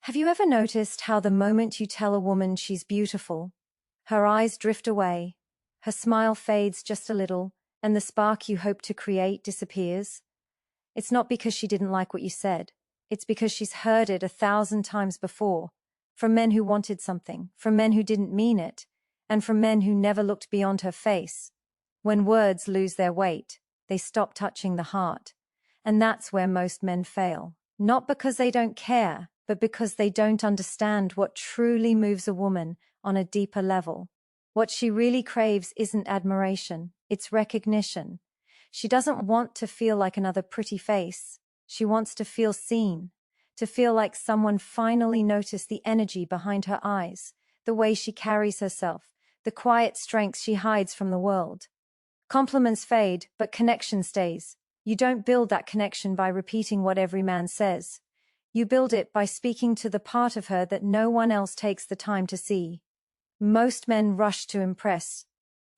Have you ever noticed how the moment you tell a woman she's beautiful, her eyes drift away, her smile fades just a little, and the spark you hope to create disappears? It's not because she didn't like what you said. It's because she's heard it 1,000 times before, from men who wanted something, from men who didn't mean it, and from men who never looked beyond her face. When words lose their weight, they stop touching the heart. And that's where most men fail. Not because they don't care, but because they don't understand what truly moves a woman on a deeper level. What she really craves isn't admiration, it's recognition. She doesn't want to feel like another pretty face. She wants to feel seen, to feel like someone finally noticed the energy behind her eyes, the way she carries herself, the quiet strength she hides from the world. Compliments fade, but connection stays. You don't build that connection by repeating what every man says. You build it by speaking to the part of her that no one else takes the time to see. Most men rush to impress.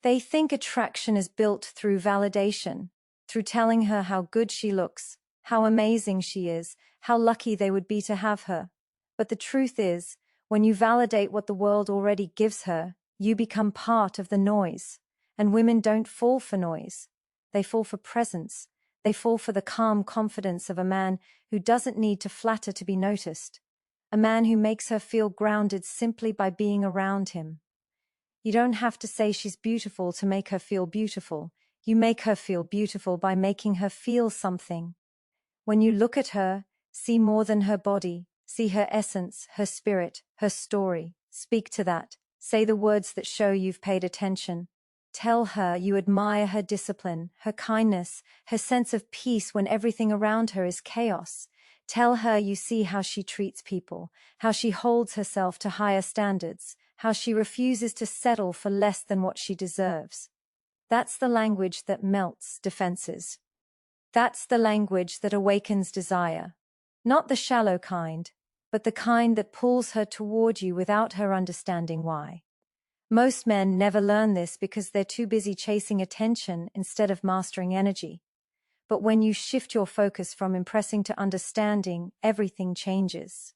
They think attraction is built through validation, through telling her how good she looks, how amazing she is, how lucky they would be to have her. But the truth is, when you validate what the world already gives her, you become part of the noise. And women don't fall for noise. They fall for presence. They fall for the calm confidence of a man who doesn't need to flatter to be noticed. A man who makes her feel grounded simply by being around him. You don't have to say she's beautiful to make her feel beautiful. You make her feel beautiful by making her feel something. When you look at her, see more than her body, see her essence, her spirit, her story. Speak to that. Say the words that show you've paid attention. Tell her you admire her discipline, her kindness, her sense of peace when everything around her is chaos. Tell her you see how she treats people, how she holds herself to higher standards, how she refuses to settle for less than what she deserves. That's the language that melts defenses. That's the language that awakens desire. Not the shallow kind, but the kind that pulls her toward you without her understanding why. Most men never learn this because they're too busy chasing attention instead of mastering energy. But when you shift your focus from impressing to understanding, everything changes.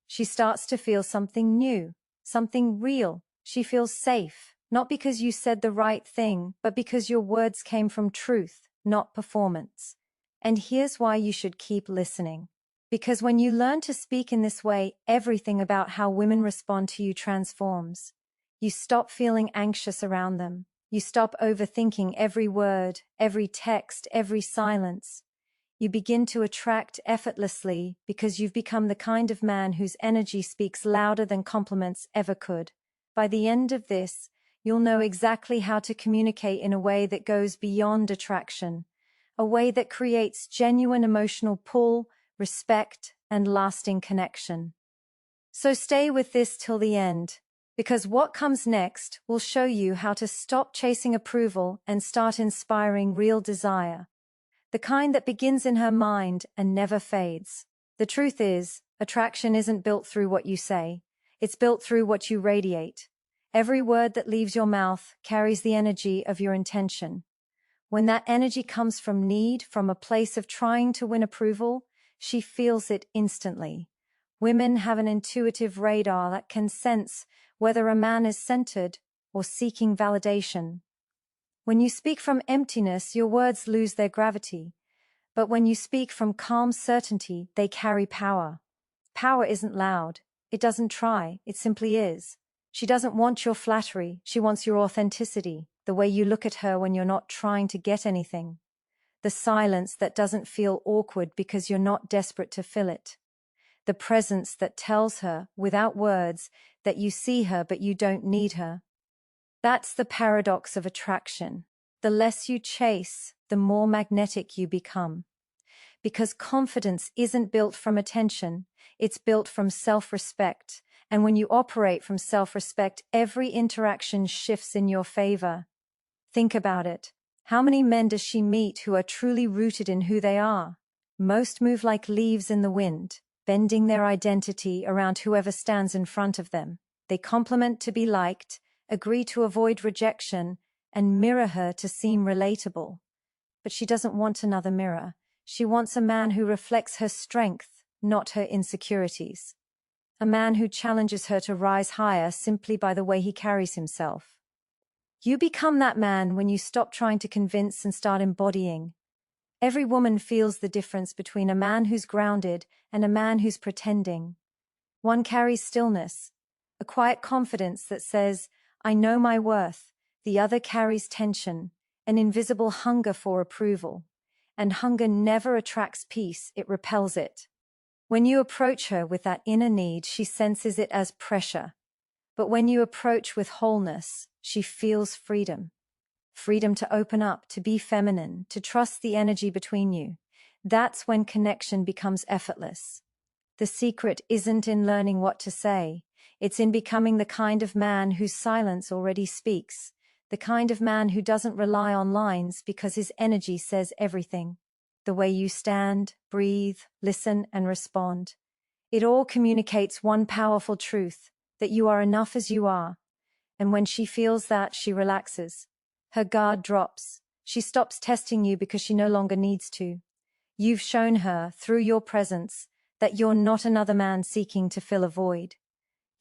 She starts to feel something new, something real. She feels safe, not because you said the right thing, but because your words came from truth, not performance. And here's why you should keep listening. Because when you learn to speak in this way, everything about how women respond to you transforms. You stop feeling anxious around them. You stop overthinking every word, every text, every silence. You begin to attract effortlessly because you've become the kind of man whose energy speaks louder than compliments ever could. By the end of this, you'll know exactly how to communicate in a way that goes beyond attraction, a way that creates genuine emotional pull, respect, and lasting connection. So stay with this till the end. Because what comes next will show you how to stop chasing approval and start inspiring real desire. The kind that begins in her mind and never fades. The truth is, attraction isn't built through what you say. It's built through what you radiate. Every word that leaves your mouth carries the energy of your intention. When that energy comes from need, from a place of trying to win approval, she feels it instantly. Women have an intuitive radar that can sense whether a man is centered or seeking validation. When you speak from emptiness, your words lose their gravity. But when you speak from calm certainty, they carry power. Power isn't loud. It doesn't try. It simply is. She doesn't want your flattery. She wants your authenticity, the way you look at her when you're not trying to get anything. The silence that doesn't feel awkward because you're not desperate to fill it. The presence that tells her, without words, that you see her but you don't need her. That's the paradox of attraction. The less you chase, the more magnetic you become. Because confidence isn't built from attention, it's built from self-respect. And when you operate from self-respect, every interaction shifts in your favor. Think about it. How many men does she meet who are truly rooted in who they are? Most move like leaves in the wind, bending their identity around whoever stands in front of them. They compliment to be liked, agree to avoid rejection, and mirror her to seem relatable. But she doesn't want another mirror. She wants a man who reflects her strength, not her insecurities. a man who challenges her to rise higher simply by the way he carries himself. You become that man when you stop trying to convince and start embodying. Every woman feels the difference between a man who's grounded and a man who's pretending. One carries stillness, a quiet confidence that says, I know my worth. The other carries tension, an invisible hunger for approval. And hunger never attracts peace, it repels it. When you approach her with that inner need, she senses it as pressure. But when you approach with wholeness, she feels freedom. Freedom to open up, to be feminine, to trust the energy between you. That's when connection becomes effortless. The secret isn't in learning what to say. It's in becoming the kind of man whose silence already speaks. The kind of man who doesn't rely on lines because his energy says everything. The way you stand, breathe, listen, and respond. It all communicates one powerful truth, that you are enough as you are. And when she feels that, she relaxes. Her guard drops. She stops testing you because she no longer needs to. You've shown her, through your presence, that you're not another man seeking to fill a void.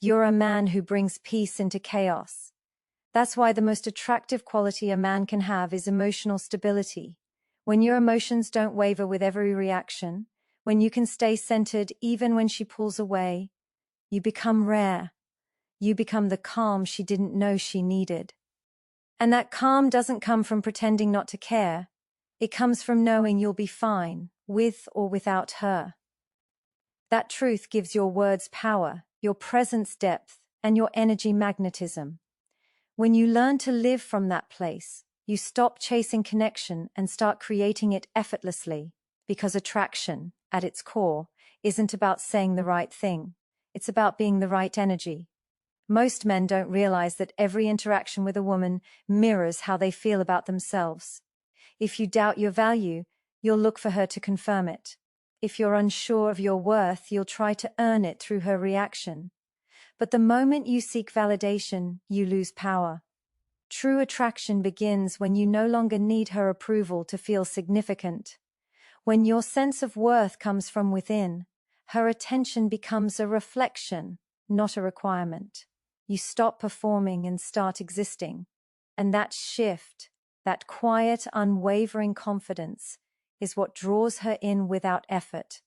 You're a man who brings peace into chaos. That's why the most attractive quality a man can have is emotional stability. When your emotions don't waver with every reaction, when you can stay centered even when she pulls away, you become rare. You become the calm she didn't know she needed. And that calm doesn't come from pretending not to care. It comes from knowing you'll be fine, with or without her. That truth gives your words power, your presence depth, and your energy magnetism. When you learn to live from that place, you stop chasing connection and start creating it effortlessly, because attraction, at its core, isn't about saying the right thing. It's about being the right energy. Most men don't realize that every interaction with a woman mirrors how they feel about themselves. If you doubt your value, you'll look for her to confirm it. If you're unsure of your worth, you'll try to earn it through her reaction. But the moment you seek validation, you lose power. True attraction begins when you no longer need her approval to feel significant. When your sense of worth comes from within, her attention becomes a reflection, not a requirement. You stop performing and start existing. And that shift, that quiet, unwavering confidence, is what draws her in without effort.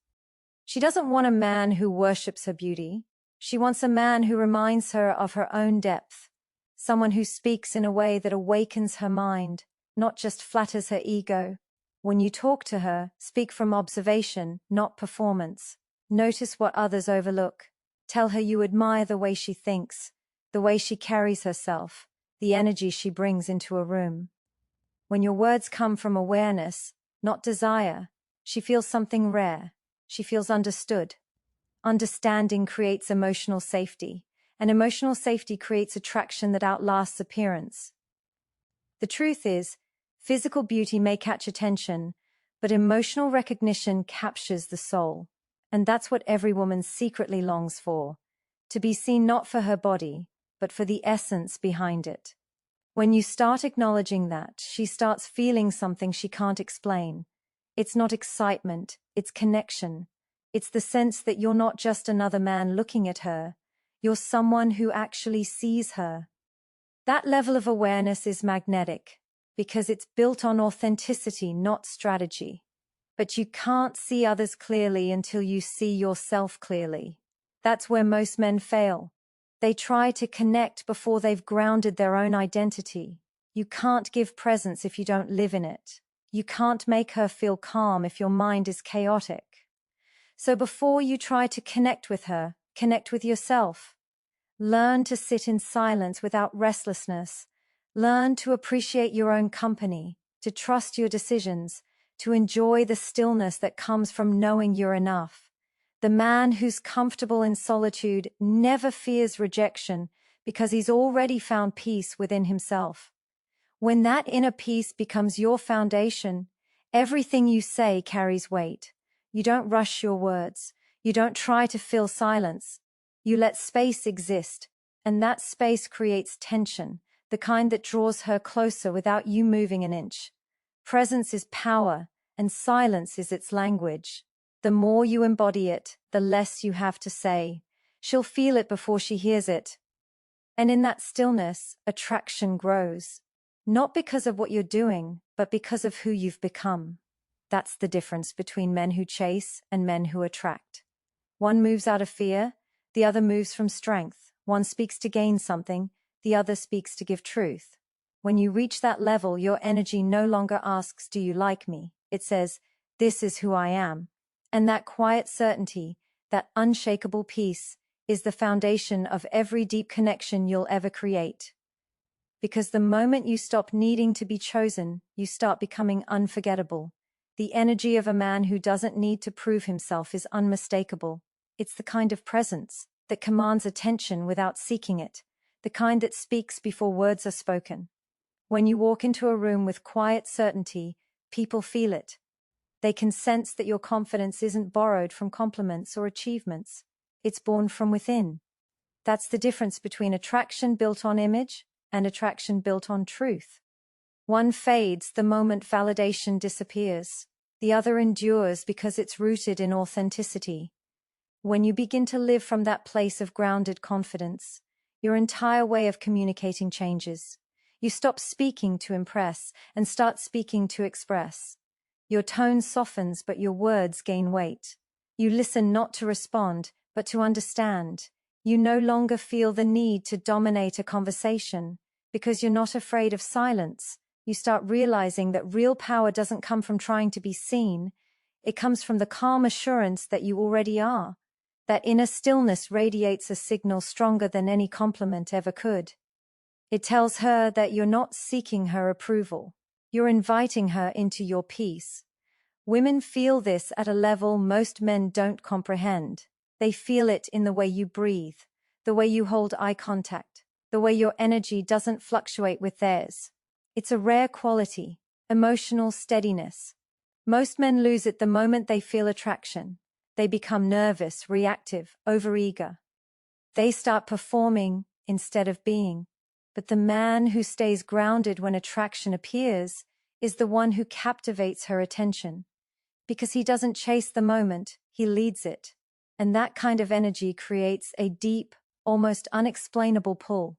She doesn't want a man who worships her beauty. She wants a man who reminds her of her own depth, someone who speaks in a way that awakens her mind, not just flatters her ego. When you talk to her, speak from observation, not performance. Notice what others overlook. Tell her you admire the way she thinks, the way she carries herself, the energy she brings into a room. When your words come from awareness, not desire, she feels something rare. She feels understood. Understanding creates emotional safety, and emotional safety creates attraction that outlasts appearance. The truth is, physical beauty may catch attention, but emotional recognition captures the soul. And that's what every woman secretly longs for, to be seen not for her body, but for the essence behind it. When you start acknowledging that, she starts feeling something she can't explain. It's not excitement, it's connection. It's the sense that you're not just another man looking at her, you're someone who actually sees her. That level of awareness is magnetic, because it's built on authenticity, not strategy. But you can't see others clearly until you see yourself clearly. That's where most men fail. They try to connect before they've grounded their own identity. You can't give presence if you don't live in it. You can't make her feel calm if your mind is chaotic. So before you try to connect with her, connect with yourself. Learn to sit in silence without restlessness. Learn to appreciate your own company, to trust your decisions, to enjoy the stillness that comes from knowing you're enough. The man who's comfortable in solitude never fears rejection because he's already found peace within himself. When that inner peace becomes your foundation, everything you say carries weight. You don't rush your words. You don't try to fill silence. You let space exist, and that space creates tension, the kind that draws her closer without you moving an inch. Presence is power, and silence is its language. The more you embody it, the less you have to say. She'll feel it before she hears it. And in that stillness, attraction grows. Not because of what you're doing, but because of who you've become. That's the difference between men who chase and men who attract. One moves out of fear, the other moves from strength. One speaks to gain something, the other speaks to give truth. When you reach that level, your energy no longer asks, "Do you like me?" It says, "This is who I am." And that quiet certainty, that unshakable peace, is the foundation of every deep connection you'll ever create. Because the moment you stop needing to be chosen, you start becoming unforgettable. The energy of a man who doesn't need to prove himself is unmistakable. It's the kind of presence that commands attention without seeking it, the kind that speaks before words are spoken. When you walk into a room with quiet certainty, people feel it. They can sense that your confidence isn't borrowed from compliments or achievements. It's born from within. That's the difference between attraction built on image and attraction built on truth. One fades the moment validation disappears. The other endures because it's rooted in authenticity. When you begin to live from that place of grounded confidence, your entire way of communicating changes. You stop speaking to impress and start speaking to express. Your tone softens, but your words gain weight. You listen not to respond, but to understand. You no longer feel the need to dominate a conversation. Because you're not afraid of silence, you start realizing that real power doesn't come from trying to be seen. It comes from the calm assurance that you already are. That inner stillness radiates a signal stronger than any compliment ever could. It tells her that you're not seeking her approval. You're inviting her into your peace. Women feel this at a level most men don't comprehend. They feel it in the way you breathe, the way you hold eye contact, the way your energy doesn't fluctuate with theirs. It's a rare quality, emotional steadiness. Most men lose it the moment they feel attraction. They become nervous, reactive, overeager. They start performing instead of being. But the man who stays grounded when attraction appears is the one who captivates her attention. Because he doesn't chase the moment, he leads it. And that kind of energy creates a deep, almost unexplainable pull.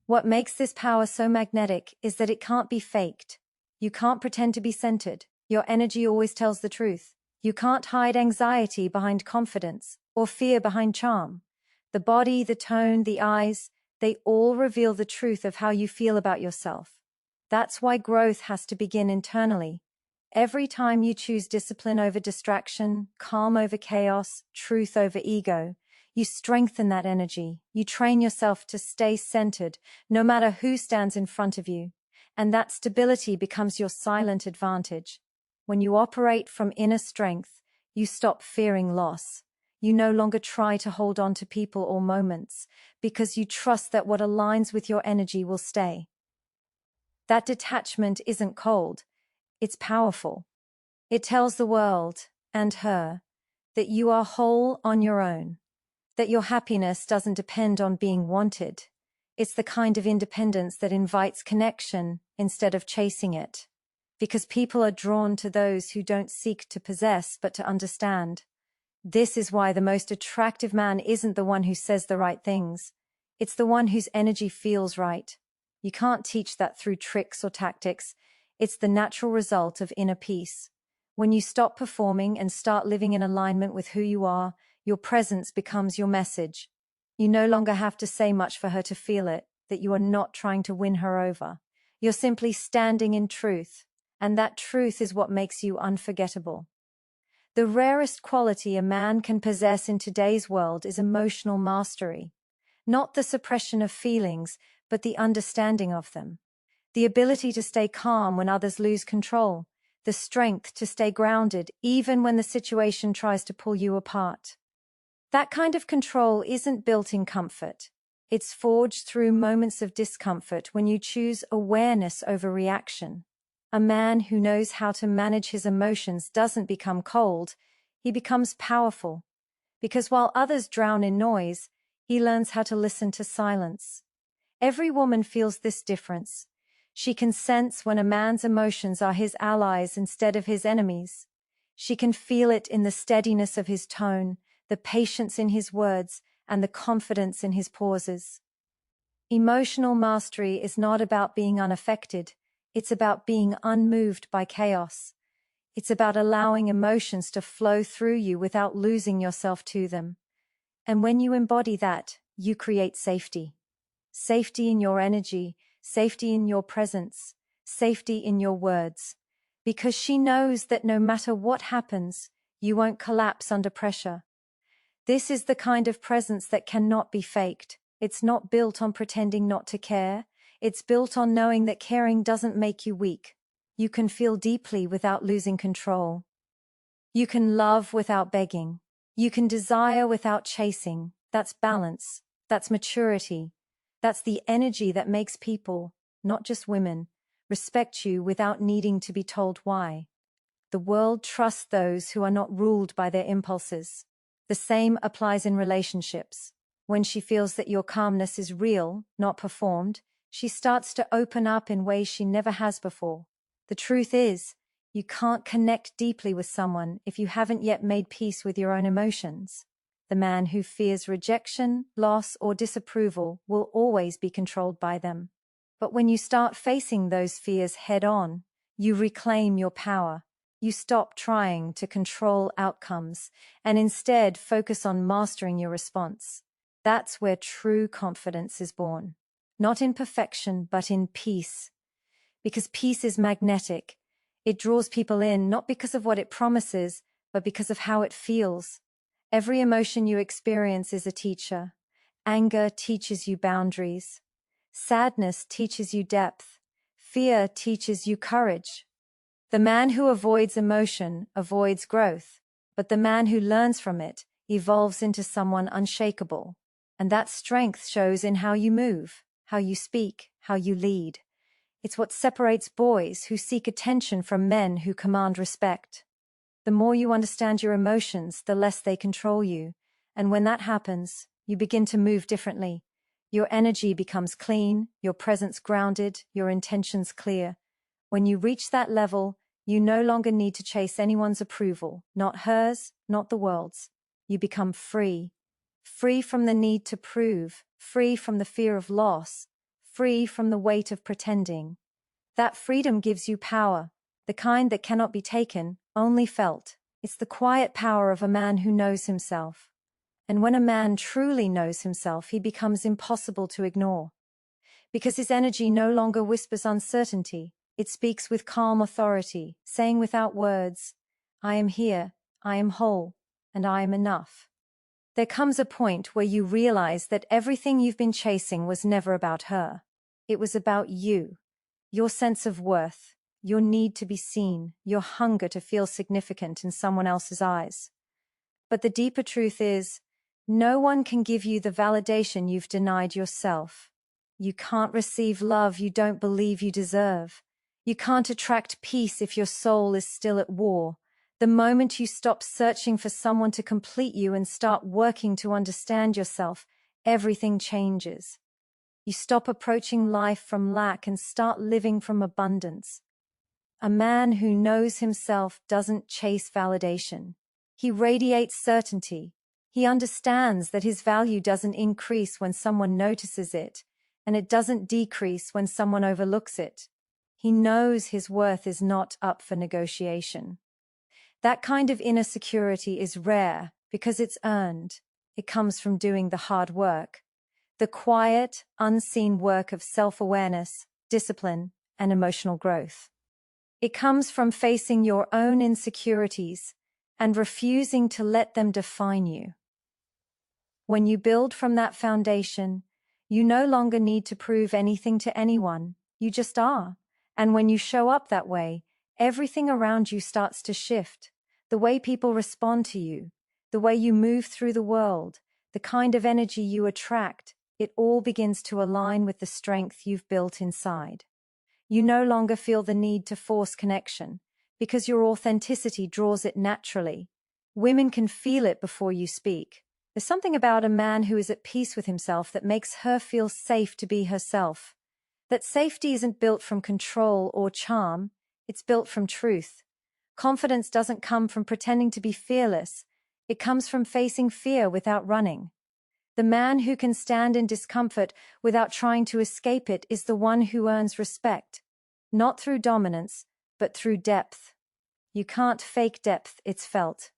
What makes this power so magnetic is that it can't be faked. You can't pretend to be centered. Your energy always tells the truth. You can't hide anxiety behind confidence or fear behind charm. The body, the tone, the eyes, they all reveal the truth of how you feel about yourself. That's why growth has to begin internally. Every time you choose discipline over distraction, calm over chaos, truth over ego, you strengthen that energy. You train yourself to stay centered, no matter who stands in front of you. And that stability becomes your silent advantage. When you operate from inner strength, you stop fearing loss. You no longer try to hold on to people or moments, because you trust that what aligns with your energy will stay. That detachment isn't cold. It's powerful. It tells the world, and her, that you are whole on your own, that your happiness doesn't depend on being wanted. It's the kind of independence that invites connection instead of chasing it. Because people are drawn to those who don't seek to possess but to understand. This is why the most attractive man isn't the one who says the right things. It's the one whose energy feels right. You can't teach that through tricks or tactics. It's the natural result of inner peace. When you stop performing and start living in alignment with who you are, your presence becomes your message. You no longer have to say much for her to feel it, that you are not trying to win her over. You're simply standing in truth, and that truth is what makes you unforgettable. The rarest quality a man can possess in today's world is emotional mastery. Not the suppression of feelings, but the understanding of them. The ability to stay calm when others lose control. The strength to stay grounded even when the situation tries to pull you apart. That kind of control isn't built in comfort. It's forged through moments of discomfort when you choose awareness over reaction. A man who knows how to manage his emotions doesn't become cold, he becomes powerful. Because while others drown in noise, he learns how to listen to silence. Every woman feels this difference. She can sense when a man's emotions are his allies instead of his enemies. She can feel it in the steadiness of his tone, the patience in his words, and the confidence in his pauses. Emotional mastery is not about being unaffected, it's about being unmoved by chaos. It's about allowing emotions to flow through you without losing yourself to them. And when you embody that, you create safety. Safety in your energy, safety in your presence, safety in your words. Because she knows that no matter what happens, you won't collapse under pressure. This is the kind of presence that cannot be faked. It's not built on pretending not to care. It's built on knowing that caring doesn't make you weak. You can feel deeply without losing control. You can love without begging. You can desire without chasing. That's balance. That's maturity. That's the energy that makes people, not just women, respect you without needing to be told why. The world trusts those who are not ruled by their impulses. The same applies in relationships. When she feels that your calmness is real, not performed, she starts to open up in ways she never has before. The truth is, you can't connect deeply with someone if you haven't yet made peace with your own emotions. The man who fears rejection, loss, or disapproval will always be controlled by them. But when you start facing those fears head-on, you reclaim your power. You stop trying to control outcomes and instead focus on mastering your response. That's where true confidence is born. Not in perfection, but in peace. Because peace is magnetic. It draws people in not because of what it promises, but because of how it feels. Every emotion you experience is a teacher. Anger teaches you boundaries. Sadness teaches you depth. Fear teaches you courage. The man who avoids emotion avoids growth, but the man who learns from it evolves into someone unshakable. And that strength shows in how you move, how you speak, how you lead. It's what separates boys who seek attention from men who command respect. The more you understand your emotions, the less they control you. And when that happens, you begin to move differently. Your energy becomes clean, your presence grounded, your intentions clear. When you reach that level, you no longer need to chase anyone's approval, not hers, not the world's. You become free. Free from the need to prove, free from the fear of loss, free from the weight of pretending. That freedom gives you power, the kind that cannot be taken, only felt. It's the quiet power of a man who knows himself. And when a man truly knows himself, he becomes impossible to ignore. Because his energy no longer whispers uncertainty, it speaks with calm authority, saying without words, I am here, I am whole, and I am enough. There comes a point where you realize that everything you've been chasing was never about her. It was about you. Your sense of worth, your need to be seen, your hunger to feel significant in someone else's eyes. But the deeper truth is, no one can give you the validation you've denied yourself. You can't receive love you don't believe you deserve. You can't attract peace if your soul is still at war. The moment you stop searching for someone to complete you and start working to understand yourself, everything changes. You stop approaching life from lack and start living from abundance. A man who knows himself doesn't chase validation. He radiates certainty. He understands that his value doesn't increase when someone notices it, and it doesn't decrease when someone overlooks it. He knows his worth is not up for negotiation. That kind of inner security is rare because it's earned. It comes from doing the hard work. The quiet, unseen work of self-awareness, discipline, and emotional growth. It comes from facing your own insecurities and refusing to let them define you. When you build from that foundation, you no longer need to prove anything to anyone. You just are. And when you show up that way, everything around you starts to shift. The way people respond to you, the way you move through the world, the kind of energy you attract, it all begins to align with the strength you've built inside. You no longer feel the need to force connection, because your authenticity draws it naturally. Women can feel it before you speak. There's something about a man who is at peace with himself that makes her feel safe to be herself. That safety isn't built from control or charm, it's built from truth. Confidence doesn't come from pretending to be fearless, It comes from facing fear without running. The man who can stand in discomfort without trying to escape it is the one who earns respect, not through dominance, but through depth. You can't fake depth, it's felt.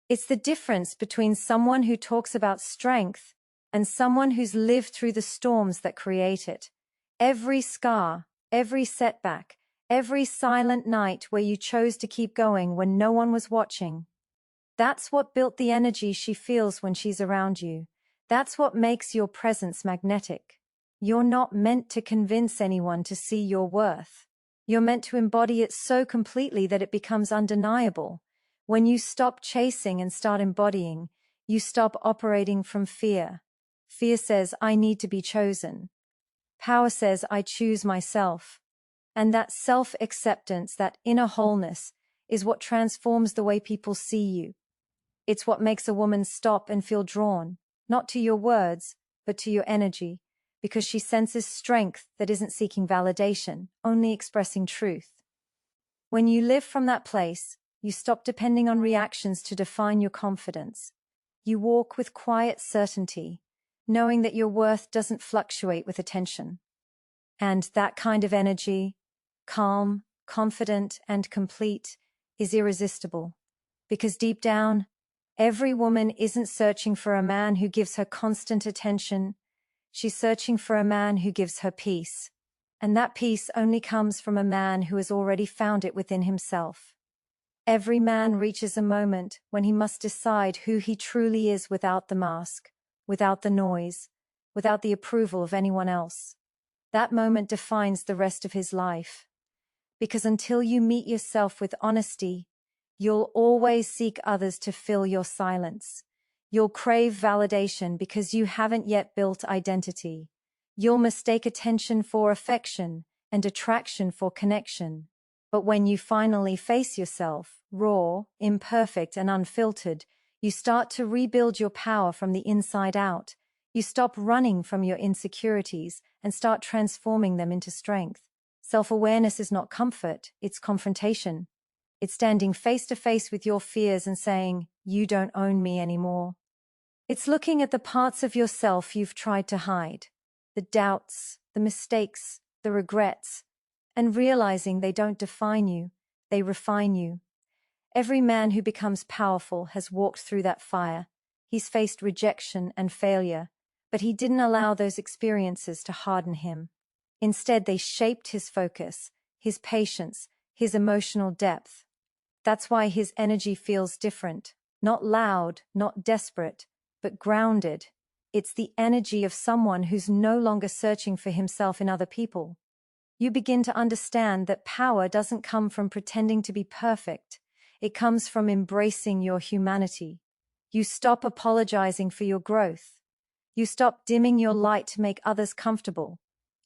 It's the difference between someone who talks about strength and someone who's lived through the storms that create it. Every scar, every setback, every silent night where you chose to keep going when no one was watching. That's what built the energy she feels when she's around you. That's what makes your presence magnetic. You're not meant to convince anyone to see your worth. You're meant to embody it so completely that it becomes undeniable. When you stop chasing and start embodying, you stop operating from fear. Fear says, I need to be chosen. Power says, I choose myself. And that self-acceptance, that inner wholeness, is what transforms the way people see you. It's what makes a woman stop and feel drawn, not to your words, but to your energy, because she senses strength that isn't seeking validation, only expressing truth. When you live from that place, you stop depending on reactions to define your confidence. You walk with quiet certainty, knowing that your worth doesn't fluctuate with attention. And that kind of energy, calm, confident, and complete, is irresistible. Because deep down, every woman isn't searching for a man who gives her constant attention. She's searching for a man who gives her peace. And that peace only comes from a man who has already found it within himself. Every man reaches a moment when he must decide who he truly is without the mask, without the noise, without the approval of anyone else. That moment defines the rest of his life. Because until you meet yourself with honesty, you'll always seek others to fill your silence. You'll crave validation because you haven't yet built identity. You'll mistake attention for affection and attraction for connection. But when you finally face yourself, raw, imperfect, and unfiltered, you start to rebuild your power from the inside out. You stop running from your insecurities and start transforming them into strength. Self-awareness is not comfort, it's confrontation. It's standing face to face with your fears and saying, you don't own me anymore. It's looking at the parts of yourself you've tried to hide, the doubts, the mistakes, the regrets, and realizing they don't define you, they refine you. Every man who becomes powerful has walked through that fire. He's faced rejection and failure, but he didn't allow those experiences to harden him. Instead, they shaped his focus, his patience, his emotional depth. That's why his energy feels different, not loud, not desperate, but grounded. It's the energy of someone who's no longer searching for himself in other people. You begin to understand that power doesn't come from pretending to be perfect. It comes from embracing your humanity. You stop apologizing for your growth. You stop dimming your light to make others comfortable.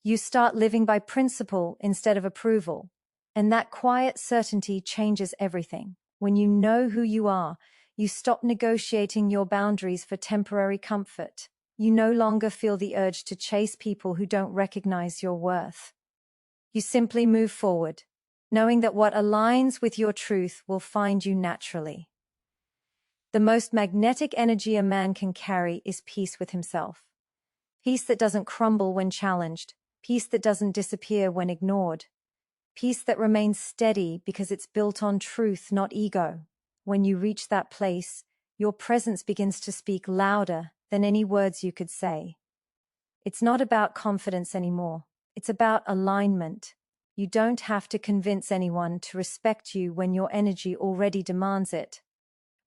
You start living by principle instead of approval. And that quiet certainty changes everything. When you know who you are, you stop negotiating your boundaries for temporary comfort. You no longer feel the urge to chase people who don't recognize your worth. You simply move forward, knowing that what aligns with your truth will find you naturally. The most magnetic energy a man can carry is peace with himself. Peace that doesn't crumble when challenged, peace that doesn't disappear when ignored, peace that remains steady because it's built on truth, not ego. When you reach that place, your presence begins to speak louder than any words you could say. It's not about confidence anymore. It's about alignment. You don't have to convince anyone to respect you when your energy already demands it.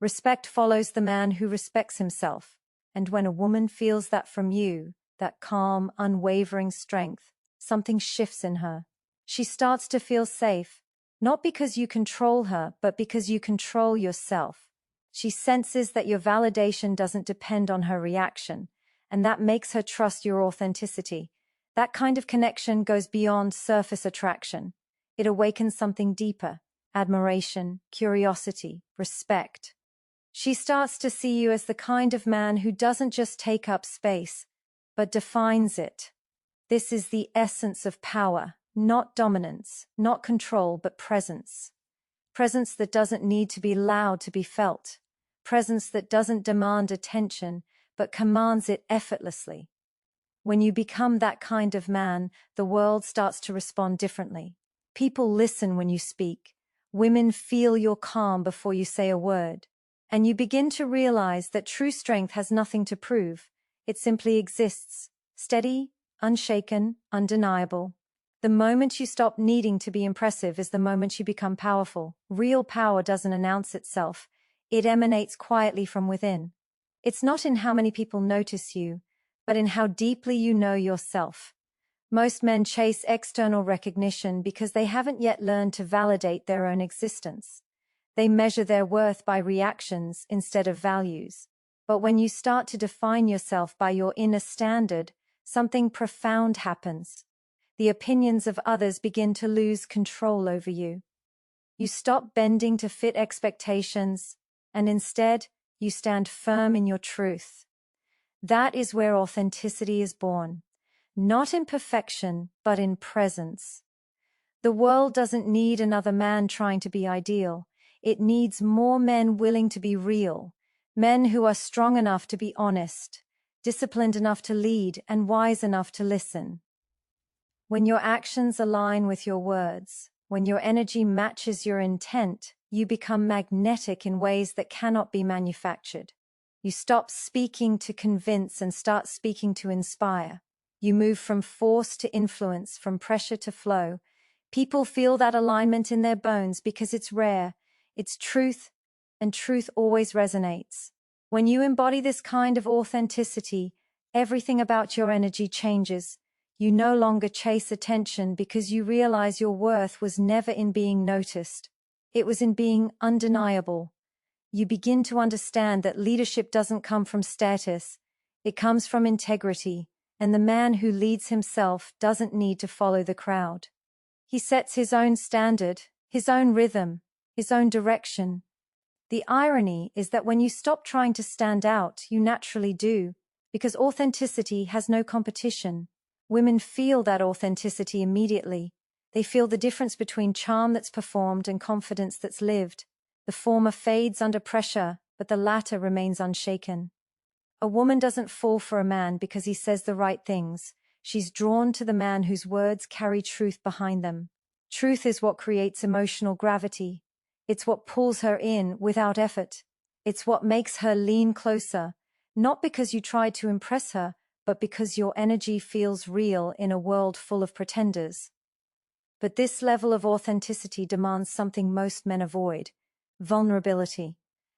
Respect follows the man who respects himself. And when a woman feels that from you, that calm, unwavering strength, something shifts in her. She starts to feel safe, not because you control her, but because you control yourself. She senses that your validation doesn't depend on her reaction, and that makes her trust your authenticity. That kind of connection goes beyond surface attraction. It awakens something deeper: admiration, curiosity, respect. She starts to see you as the kind of man who doesn't just take up space, but defines it. This is the essence of power, not dominance, not control, but presence. Presence that doesn't need to be loud to be felt. presence that doesn't demand attention, but commands it effortlessly. When you become that kind of man, the world starts to respond differently. People listen when you speak. Women feel your calm before you say a word. And you begin to realize that true strength has nothing to prove. It simply exists, steady, unshaken, undeniable. The moment you stop needing to be impressive is the moment you become powerful. Real power doesn't announce itself. It emanates quietly from within. It's not in how many people notice you, but in how deeply you know yourself. Most men chase external recognition because they haven't yet learned to validate their own existence. They measure their worth by reactions instead of values. But when you start to define yourself by your inner standard, something profound happens. The opinions of others begin to lose control over you. You stop bending to fit expectations, and instead, you stand firm in your truth. That is where authenticity is born. Not in perfection, but in presence. The world doesn't need another man trying to be ideal. It needs more men willing to be real. Men who are strong enough to be honest, disciplined enough to lead, and wise enough to listen. When your actions align with your words, when your energy matches your intent, you become magnetic in ways that cannot be manufactured. You stop speaking to convince and start speaking to inspire. You move from force to influence, from pressure to flow. People feel that alignment in their bones because it's rare, it's truth, and truth always resonates. When you embody this kind of authenticity, everything about your energy changes. You no longer chase attention because you realize your worth was never in being noticed. It was in being undeniable. You begin to understand that leadership doesn't come from status, it comes from integrity, and the man who leads himself doesn't need to follow the crowd. He sets his own standard, his own rhythm, his own direction. The irony is that when you stop trying to stand out, you naturally do, because authenticity has no competition. Women feel that authenticity immediately. They feel the difference between charm that's performed and confidence that's lived. The former fades under pressure, but the latter remains unshaken. A woman doesn't fall for a man because he says the right things. She's drawn to the man whose words carry truth behind them. Truth is what creates emotional gravity. It's what pulls her in without effort. It's what makes her lean closer, not because you tried to impress her, but because your energy feels real in a world full of pretenders. But this level of authenticity demands something most men avoid: vulnerability.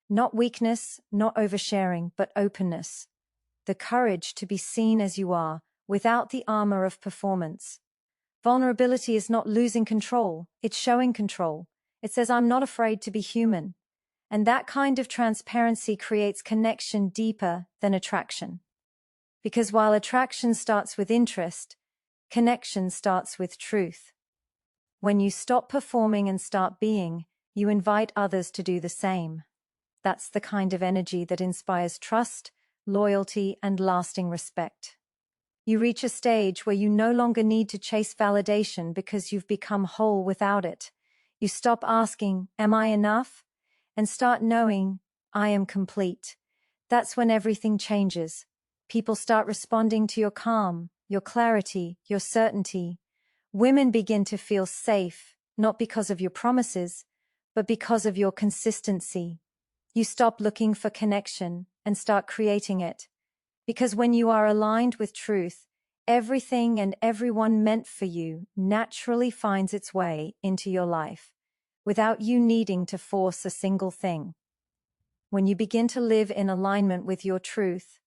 Not weakness, not oversharing, but openness. The courage to be seen as you are, without the armor of performance. Vulnerability is not losing control, it's showing control. It says, I'm not afraid to be human. And that kind of transparency creates connection deeper than attraction. Because while attraction starts with interest, connection starts with truth. When you stop performing and start being, you invite others to do the same. That's the kind of energy that inspires trust, loyalty, and lasting respect. You reach a stage where you no longer need to chase validation because you've become whole without it. You stop asking, am I enough? And start knowing, I am complete. That's when everything changes. People start responding to your calm, your clarity, your certainty. Women begin to feel safe, not because of your promises, but because of your consistency. You stop looking for connection and start creating it. Because when you are aligned with truth, everything and everyone meant for you naturally finds its way into your life, without you needing to force a single thing. When you begin to live in alignment with your truth,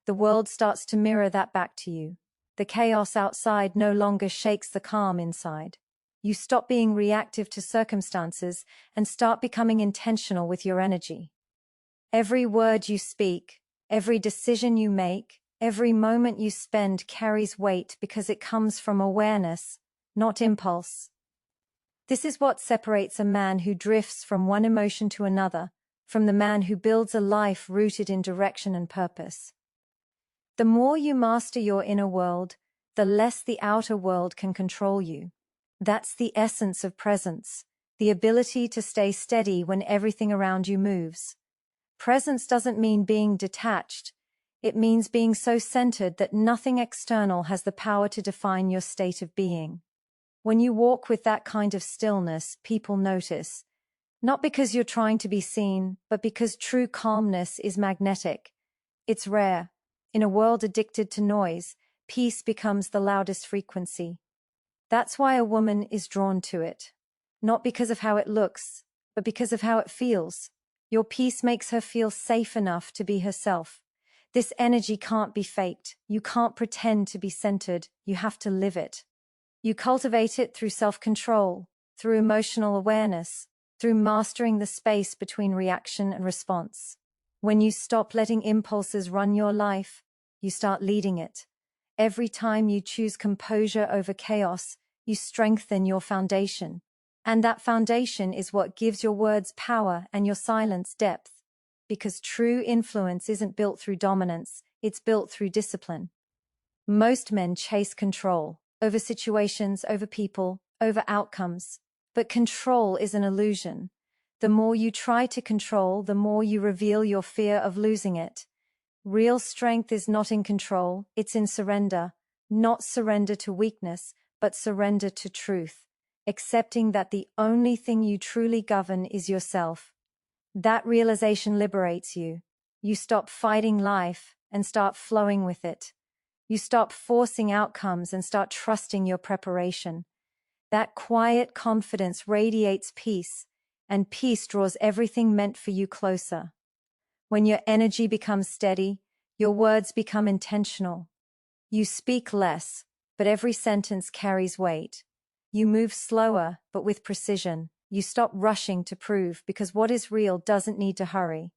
the world starts to mirror that back to you. The chaos outside no longer shakes the calm inside. You stop being reactive to circumstances and start becoming intentional with your energy. Every word you speak, every decision you make, every moment you spend carries weight because it comes from awareness, not impulse. This is what separates a man who drifts from one emotion to another from the man who builds a life rooted in direction and purpose. The more you master your inner world, the less the outer world can control you. That's the essence of presence, the ability to stay steady when everything around you moves. Presence doesn't mean being detached. It means being so centered that nothing external has the power to define your state of being. When you walk with that kind of stillness, people notice. Not because you're trying to be seen, but because true calmness is magnetic. It's rare. In a world addicted to noise, peace becomes the loudest frequency. That's why a woman is drawn to it. Not because of how it looks, but because of how it feels. Your peace makes her feel safe enough to be herself. This energy can't be faked. You can't pretend to be centered. You have to live it. You cultivate it through self-control, through emotional awareness, through mastering the space between reaction and response. When you stop letting impulses run your life, you start leading it. Every time you choose composure over chaos, you strengthen your foundation. And that foundation is what gives your words power and your silence depth. Because true influence isn't built through dominance, it's built through discipline. Most men chase control, over situations, over people, over outcomes. But control is an illusion. The more you try to control, the more you reveal your fear of losing it. Real strength is not in control, it's in surrender. Not surrender to weakness, but surrender to truth. Accepting that the only thing you truly govern is yourself. That realization liberates you. You stop fighting life and start flowing with it. You stop forcing outcomes and start trusting your preparation. That quiet confidence radiates peace, and peace draws everything meant for you closer. When your energy becomes steady, your words become intentional. You speak less, but every sentence carries weight. You move slower, but with precision. You stop rushing to prove because what is real doesn't need to hurry.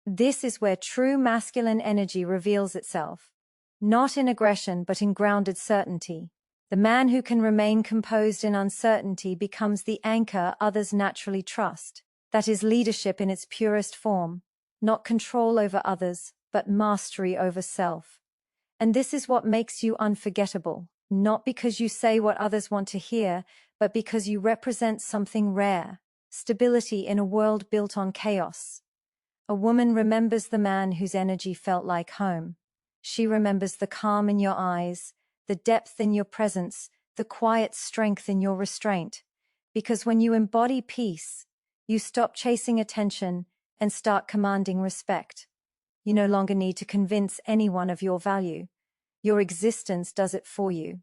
This is where true masculine energy reveals itself. Not in aggression, but in grounded certainty. The man who can remain composed in uncertainty becomes the anchor others naturally trust. That is leadership in its purest form. Not control over others, but mastery over self. And this is what makes you unforgettable. Not because you say what others want to hear, but because you represent something rare. Stability in a world built on chaos. A woman remembers the man whose energy felt like home. She remembers the calm in your eyes, the depth in your presence, the quiet strength in your restraint. Because when you embody peace, you stop chasing attention and start commanding respect. You no longer need to convince anyone of your value. Your existence does it for you.